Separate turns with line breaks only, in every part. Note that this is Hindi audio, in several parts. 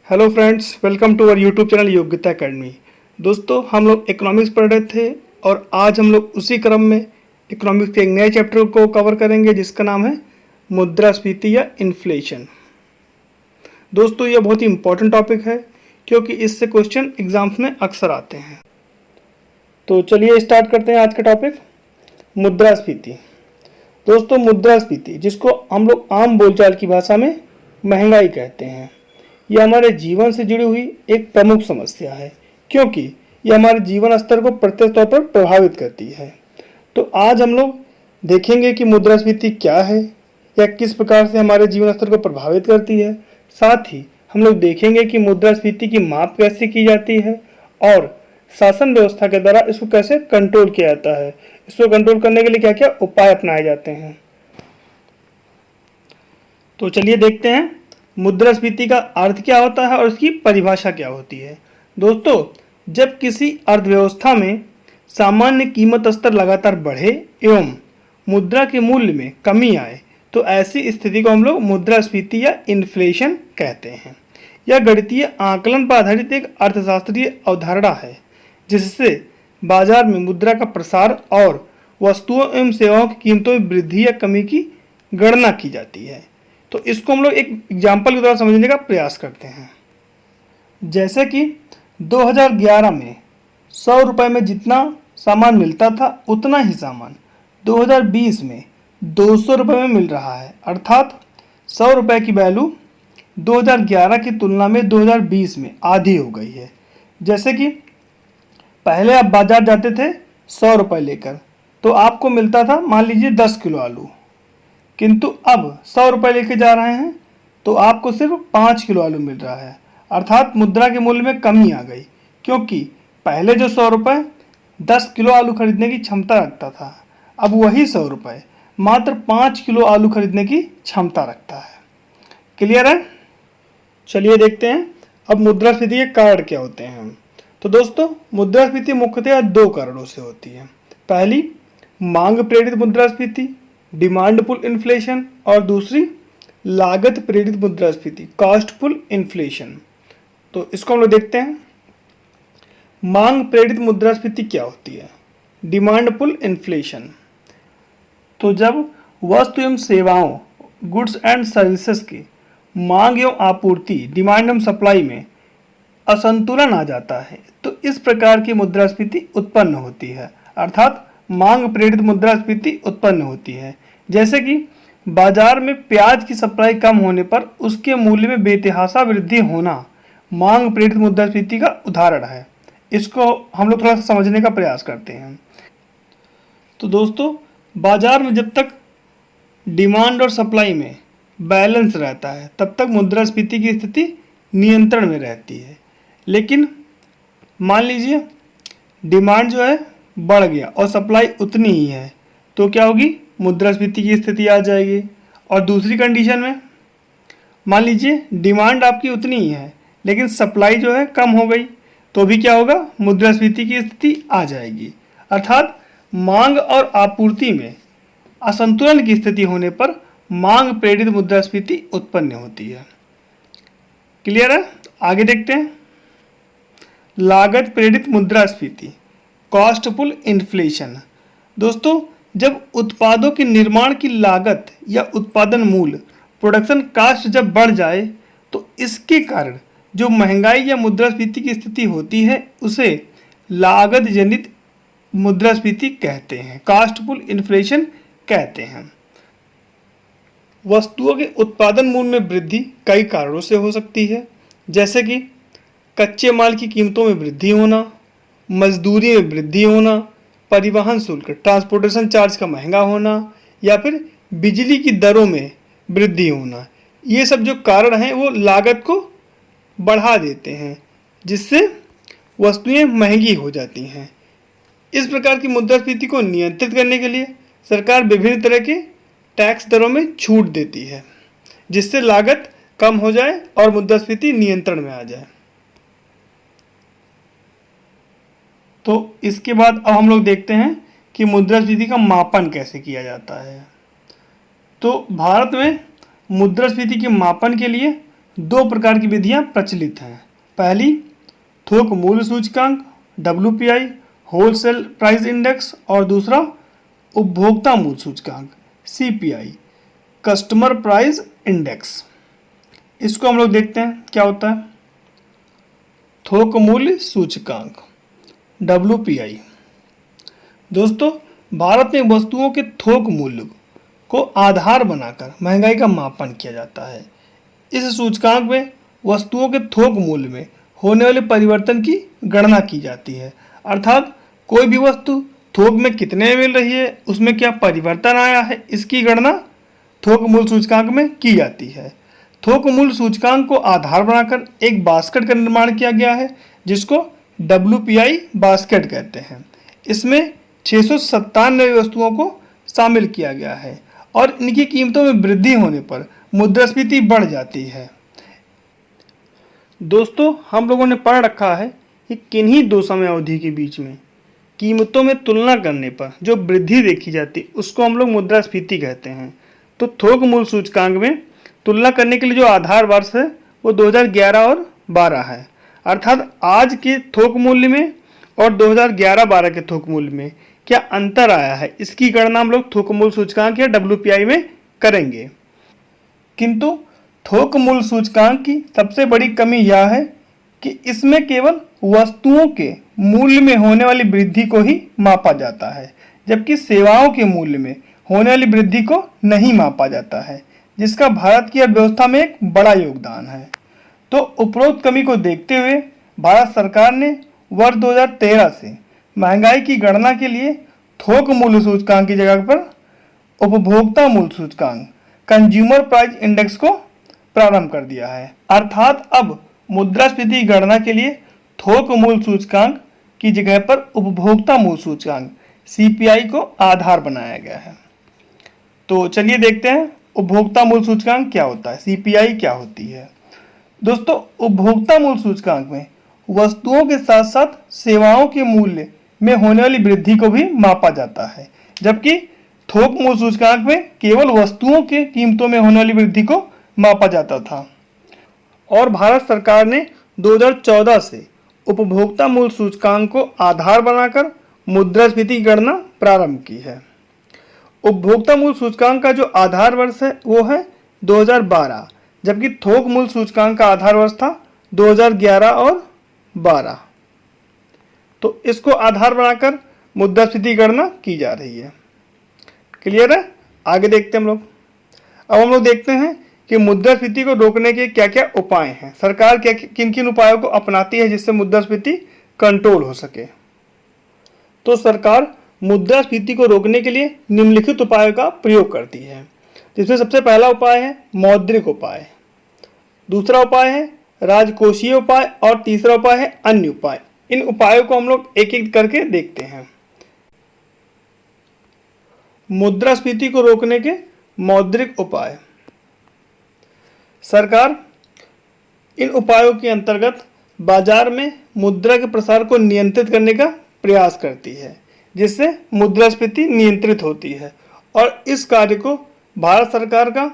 Hello friends, welcome to our YouTube channel Yogyata academy. दोस्तों, हम लोग इकोनॉमिक्स पढ़ रहे थे और आज हम लोग उसी क्रम में इकोनॉमिक्स के एक नए चैप्टर को कवर करेंगे जिसका नाम है मुद्रास्फीति या इन्फ्लेशन। दोस्तों, यह बहुत ही इंपॉर्टेंट टॉपिक है क्योंकि इससे क्वेश्चन एग्जाम्स में अक्सर आते हैं। तो चलिए स्टार्ट करते हैं आज का टॉपिक, मुद्रास्फीति। दोस्तों, मुद्रास्फीति जिसको हम लोग आम बोलचाल की भाषा में महंगाई कहते हैं, यह हमारे जीवन से जुड़ी हुई एक प्रमुख समस्या है क्योंकि यह हमारे जीवन स्तर को प्रत्यक्ष तौर पर प्रभावित करती है। तो आज हम लोग देखेंगे कि मुद्रास्फीति क्या है या किस प्रकार से हमारे जीवन स्तर को प्रभावित करती है। साथ ही हम लोग देखेंगे कि मुद्रास्फीति की माप कैसे की जाती है और शासन व्यवस्था के द्वारा इसको कैसे कंट्रोल किया जाता है। इसको कंट्रोल करने के लिए क्या क्या उपाय अपनाए जाते हैं। तो चलिए देखते हैं मुद्रास्फीति का अर्थ क्या होता है और इसकी परिभाषा क्या होती है। दोस्तों, जब किसी अर्थव्यवस्था में सामान्य कीमत स्तर लगातार बढ़े एवं मुद्रा के मूल्य में कमी आए तो ऐसी स्थिति को हम लोग मुद्रास्फीति या इन्फ्लेशन कहते हैं। यह गणितीय आकलन पर आधारित एक अर्थशास्त्रीय अवधारणा है जिससे बाजार में मुद्रा का प्रसार और वस्तुओं एवं सेवाओं की कीमतों में वृद्धि या कमी की गणना की जाती है। तो इसको हम लोग एक एग्जाम्पल के द्वारा समझने का प्रयास करते हैं। जैसे कि 2011 में 100 रुपये में जितना सामान मिलता था उतना ही सामान 2020 में 200 रुपये में मिल रहा है, अर्थात 100 रुपये की वैल्यू 2011 की तुलना में 2020 में आधी हो गई है। जैसे कि पहले आप बाजार जाते थे 100 रुपये लेकर तो आपको मिलता था मान लीजिए 10 किलो आलू, किंतु अब 100 रुपये लेके जा रहे हैं तो आपको सिर्फ 5 किलो आलू मिल रहा है, अर्थात मुद्रा के मूल्य में कमी आ गई क्योंकि पहले जो 100 रुपये 10 किलो आलू खरीदने की क्षमता रखता था, अब वही 100 रुपये मात्र 5 किलो आलू खरीदने की क्षमता रखता है। क्लियर है? चलिए देखते हैं अब मुद्रास्फीति के कारण क्या होते हैं। तो दोस्तों, मुद्रास्फीति मुख्यतः 2 कारणों से होती है। पहली, मांग प्रेरित मुद्रास्फीति डिमांड पुल इन्फ्लेशन और दूसरी लागत प्रेरित मुद्रास्फीति कॉस्ट पुल इन्फ्लेशन। तो इसको हम लोग देखते हैं। मांग प्रेरित मुद्रास्फीति क्या होती है? Demand pull inflation. तो जब वस्तु एवं सेवाओं गुड्स एंड सर्विसेज की मांग एवं आपूर्ति डिमांड एवं सप्लाई में असंतुलन आ जाता है तो इस प्रकार की मुद्रास्फीति उत्पन्न होती है, अर्थात मांग प्रेरित मुद्रास्फीति उत्पन्न होती है। जैसे कि बाजार में प्याज की सप्लाई कम होने पर उसके मूल्य में बेतहाशा वृद्धि होना मांग प्रेरित मुद्रास्फीति का उदाहरण है। इसको हम लोग थोड़ा सा समझने का प्रयास करते हैं। तो दोस्तों, बाजार में जब तक डिमांड और सप्लाई में बैलेंस रहता है तब तक मुद्रास्फीति की स्थिति नियंत्रण में रहती है। लेकिन मान लीजिए डिमांड जो है बढ़ गया और सप्लाई उतनी ही है तो क्या होगी? मुद्रास्फीति की स्थिति आ जाएगी। और दूसरी कंडीशन में मान लीजिए डिमांड आपकी उतनी ही है लेकिन सप्लाई जो है कम हो गई तो भी क्या होगा? मुद्रास्फीति की स्थिति आ जाएगी, अर्थात मांग और आपूर्ति में असंतुलन की स्थिति होने पर मांग प्रेरित मुद्रास्फीति उत्पन्न होती है। क्लियर है? आगे देखते हैं। लागत प्रेरित मुद्रास्फीति कॉस्ट पुल इन्फ्लेशन। दोस्तों, जब उत्पादों के निर्माण की लागत या उत्पादन मूल्य प्रोडक्शन कास्ट जब बढ़ जाए तो इसके कारण जो महंगाई या मुद्रास्फीति की स्थिति होती है उसे लागत जनित मुद्रास्फीति कहते हैं, कास्ट पुल इन्फ्लेशन कहते हैं। वस्तुओं के उत्पादन मूल्य में वृद्धि कई कारणों से हो सकती है, जैसे कि कच्चे माल की कीमतों में वृद्धि होना, मजदूरी में वृद्धि होना, परिवहन शुल्क ट्रांसपोर्टेशन चार्ज का महंगा होना या फिर बिजली की दरों में वृद्धि होना। ये सब जो कारण हैं वो लागत को बढ़ा देते हैं जिससे वस्तुएं महंगी हो जाती हैं। इस प्रकार की मुद्रास्फीति को नियंत्रित करने के लिए सरकार विभिन्न तरह के टैक्स दरों में छूट देती है जिससे लागत कम हो जाए और मुद्रास्फीति नियंत्रण में आ जाए। तो इसके बाद अब हम लोग देखते हैं कि मुद्रास्फीति का मापन कैसे किया जाता है। तो भारत में मुद्रास्फीति के मापन के लिए दो प्रकार की विधियां प्रचलित हैं। पहली, थोक मूल्य सूचकांक WPI होलसेल प्राइस इंडेक्स, और दूसरा उपभोक्ता मूल्य सूचकांक CPI कस्टमर प्राइस इंडेक्स। इसको हम लोग देखते हैं क्या होता है। थोक मूल्य सूचकांक WPI। दोस्तों, भारत में वस्तुओं के थोक मूल्य को आधार बनाकर महंगाई का मापन किया जाता है। इस सूचकांक में वस्तुओं के थोक मूल्य में होने वाले परिवर्तन की गणना की जाती है, अर्थात कोई भी वस्तु थोक में कितने में मिल रही है, उसमें क्या परिवर्तन आया है, इसकी गणना थोक मूल्य सूचकांक में की जाती है। थोक मूल्य सूचकांक को आधार बनाकर एक बास्केट का निर्माण किया गया है, जिसको WPI बास्केट कहते हैं। इसमें 697 वस्तुओं को शामिल किया गया है और इनकी कीमतों में वृद्धि होने पर मुद्रास्फीति बढ़ जाती है। दोस्तों, हम लोगों ने पढ़ रखा है कि किन्हीं दो समय अवधि के बीच में कीमतों में तुलना करने पर जो वृद्धि देखी जाती है उसको हम लोग मुद्रास्फीति कहते हैं। तो थोक मूल्य सूचकांक में तुलना करने के लिए जो आधार वर्ष है वो 2011 और 12 है, अर्थात आज के थोक मूल्य में और 2011-12 के थोक मूल्य में क्या अंतर आया है, इसकी गणना हम लोग थोक मूल्य सूचकांक या WPI में करेंगे। किंतु थोक मूल्य सूचकांक की सबसे बड़ी कमी यह है कि इसमें केवल वस्तुओं के मूल्य में होने वाली वृद्धि को ही मापा जाता है, जबकि सेवाओं के मूल्य में होने वाली वृद्धि को नहीं मापा जाता है, जिसका भारत की अर्थव्यवस्था में एक बड़ा योगदान है। तो उपरोक्त कमी को देखते हुए भारत सरकार ने वर्ष 2013 से महंगाई की गणना के लिए थोक मूल्य सूचकांक की जगह पर उपभोक्ता मूल्य सूचकांक कंज्यूमर प्राइस इंडेक्स को प्रारंभ कर दिया है, अर्थात अब मुद्रास्फीति की गणना के लिए थोक मूल्य सूचकांक की जगह पर उपभोक्ता मूल्य सूचकांक CPI को आधार बनाया गया है। तो चलिए देखते हैं उपभोक्ता मूल्य सूचकांक क्या होता है, CPI क्या होती है। दोस्तों, उपभोक्ता मूल्य सूचकांक में वस्तुओं के साथ साथ सेवाओं के मूल्य में होने वाली वृद्धि को भी मापा जाता है, जबकि थोक मूल्य सूचकांक में केवल वस्तुओं के कीमतों में होने वाली वृद्धि को मापा जाता था। और भारत सरकार ने 2014 से उपभोक्ता मूल्य सूचकांक को आधार बनाकर मुद्रास्फीति की गणना प्रारंभ की है। उपभोक्ता मूल्य सूचकांक का जो आधार वर्ष है वो है 2012, जबकि थोक मूल्य सूचकांक का आधार वर्ष था 2011 और 12। तो इसको आधार बनाकर मुद्रास्फीति की गणना की जा रही है। क्लियर है? आगे देखते हैं हम लोग। अब हम लोग देखते हैं कि मुद्रास्फीति को रोकने के क्या क्या उपाय हैं, सरकार क्या किन किन उपायों को अपनाती है जिससे मुद्रास्फीति कंट्रोल हो सके। तो सरकार मुद्रास्फीति को रोकने के लिए निम्नलिखित उपायों का प्रयोग करती है, जिसमें सबसे पहला उपाय है मौद्रिक उपाय, दूसरा उपाय है राजकोषीय उपाय और तीसरा उपाय है अन्य उपाय। इन उपायों को हम लोग एक एक करके देखते हैं। मुद्रास्फीति को रोकने के मौद्रिक उपाय। सरकार इन उपायों के अंतर्गत बाजार में मुद्रा के प्रसार को नियंत्रित करने का प्रयास करती है, जिससे मुद्रास्फीति नियंत्रित होती है। और इस कार्य को भारत सरकार का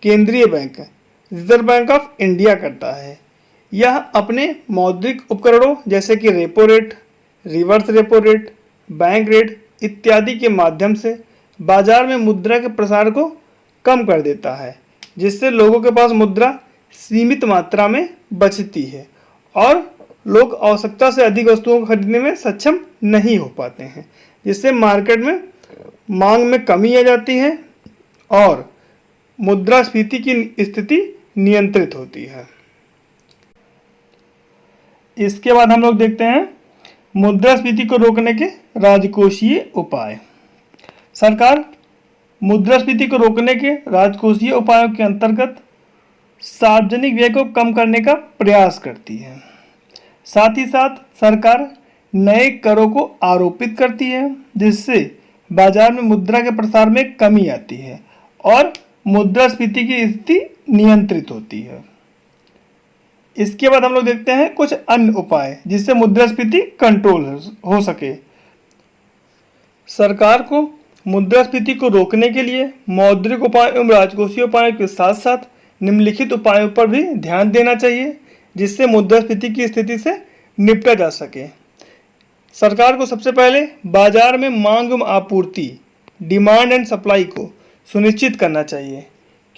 केंद्रीय bank reserve bank of India करता है। यह अपने मौद्रिक उपकरणों जैसे कि repo rate, reverse repo rate, bank rate इत्यादि के माध्यम से बाजार में मुद्रा के प्रसार को कम कर देता है, जिससे लोगों के पास मुद्रा सीमित मात्रा में बचती है और लोग आवश्यकता से अधिक वस्तुओं को खरीदने में सक्षम नहीं हो पाते हैं, जिससे मार्केट में मांग में कमी आ जाती है और मुद्रास्फीति की स्थिति नियंत्रित होती है। इसके बाद हम लोग देखते हैं मुद्रास्फीति को रोकने के राजकोषीय उपाय। सरकार मुद्रास्फीति को रोकने के राजकोषीय उपायों के अंतर्गत सार्वजनिक व्यय को कम करने का प्रयास करती है। साथ ही साथ सरकार नए करों को आरोपित करती है, जिससे बाजार में मुद्रा के प्रसार में कमी आती है और मुद्रास्फीति की स्थिति नियंत्रित होती है। इसके बाद हम लोग देखते हैं कुछ अन्य उपाय जिससे मुद्रास्फीति कंट्रोल हो सके। सरकार को मुद्रास्फीति को रोकने के लिए मौद्रिक उपाय एवं राजकोषीय उपायों के साथ साथ निम्नलिखित उपायों पर भी ध्यान देना चाहिए जिससे मुद्रास्फीति की स्थिति से निपटा जा सके। सरकार को सबसे पहले बाजार में मांग एवं आपूर्ति, डिमांड एंड सप्लाई को सुनिश्चित करना चाहिए,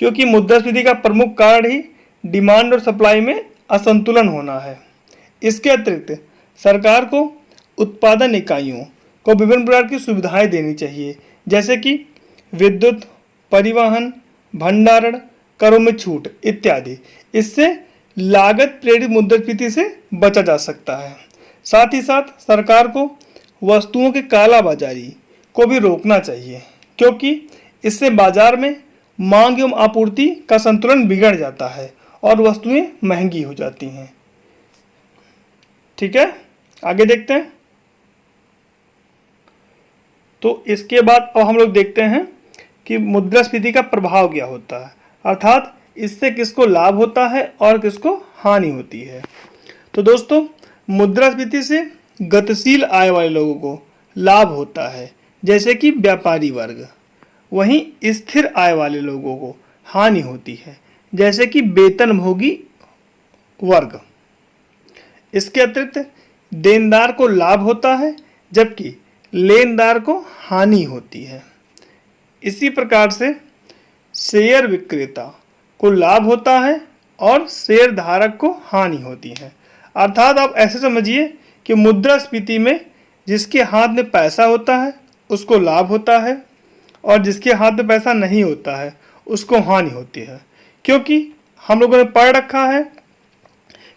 क्योंकि मुद्रास्फीति का प्रमुख कारण ही डिमांड और सप्लाई में असंतुलन होना है। इसके अतिरिक्त सरकार को उत्पादन इकाइयों को विभिन्न प्रकार की सुविधाएं देनी चाहिए, जैसे कि विद्युत, परिवहन, भंडारण, करों में छूट इत्यादि। इससे लागत प्रेरित मुद्रास्फीति से बचा जा सकता है। साथ ही साथ सरकार को वस्तुओं की कालाबाजारी को भी रोकना चाहिए, क्योंकि इससे बाजार में मांग एवं आपूर्ति का संतुलन बिगड़ जाता है और वस्तुएं महंगी हो जाती हैं। ठीक है, आगे देखते हैं। तो इसके बाद अब हम लोग देखते हैं कि मुद्रास्फीति का प्रभाव क्या होता है, अर्थात इससे किसको लाभ होता है और किसको हानि होती है। तो दोस्तों, मुद्रास्फीति से गतिशील आय वाले लोगों को लाभ होता है, जैसे कि व्यापारी वर्ग। वहीं स्थिर आय वाले लोगों को हानि होती है, जैसे कि वेतनभोगी वर्ग। इसके अतिरिक्त देनदार को लाभ होता है, जबकि लेनदार को हानि होती है। इसी प्रकार से शेयर विक्रेता को लाभ होता है और शेयर धारक को हानि होती है। अर्थात आप ऐसे समझिए कि मुद्रास्फीति में जिसके हाथ में पैसा होता है उसको लाभ होता है और जिसके हाथ में पैसा नहीं होता है उसको हानि होती है, क्योंकि हम लोगों ने पढ़ रखा है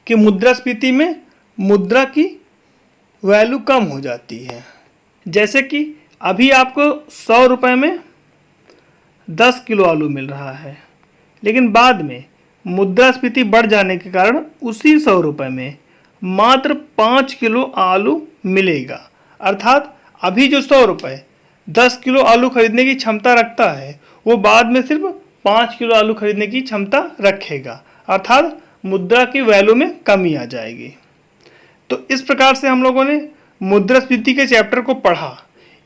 कि मुद्रास्फीति में मुद्रा की वैल्यू कम हो जाती है। जैसे कि अभी आपको 100 रुपये में 10 किलो आलू मिल रहा है, लेकिन बाद में मुद्रास्फीति बढ़ जाने के कारण उसी 100 रुपये में मात्र 5 किलो आलू मिलेगा। अर्थात अभी जो 100 रुपये 10 किलो आलू खरीदने की क्षमता रखता है, वो बाद में सिर्फ 5 किलो आलू खरीदने की क्षमता रखेगा। अर्थात मुद्रा की वैल्यू में कमी आ जाएगी। तो इस प्रकार से हम लोगों ने मुद्रास्फीति के चैप्टर को पढ़ा।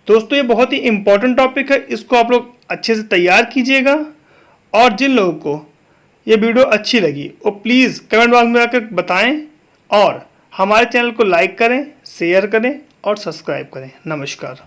दोस्तों, ये बहुत ही इंपॉर्टेंट टॉपिक है, इसको आप लोग अच्छे से तैयार कीजिएगा। और जिन लोगों को ये वीडियो अच्छी लगी वो प्लीज़ कमेंट बॉक्स में आकर बताएं और हमारे चैनल को लाइक करें, शेयर करें और सब्सक्राइब करें। नमस्कार।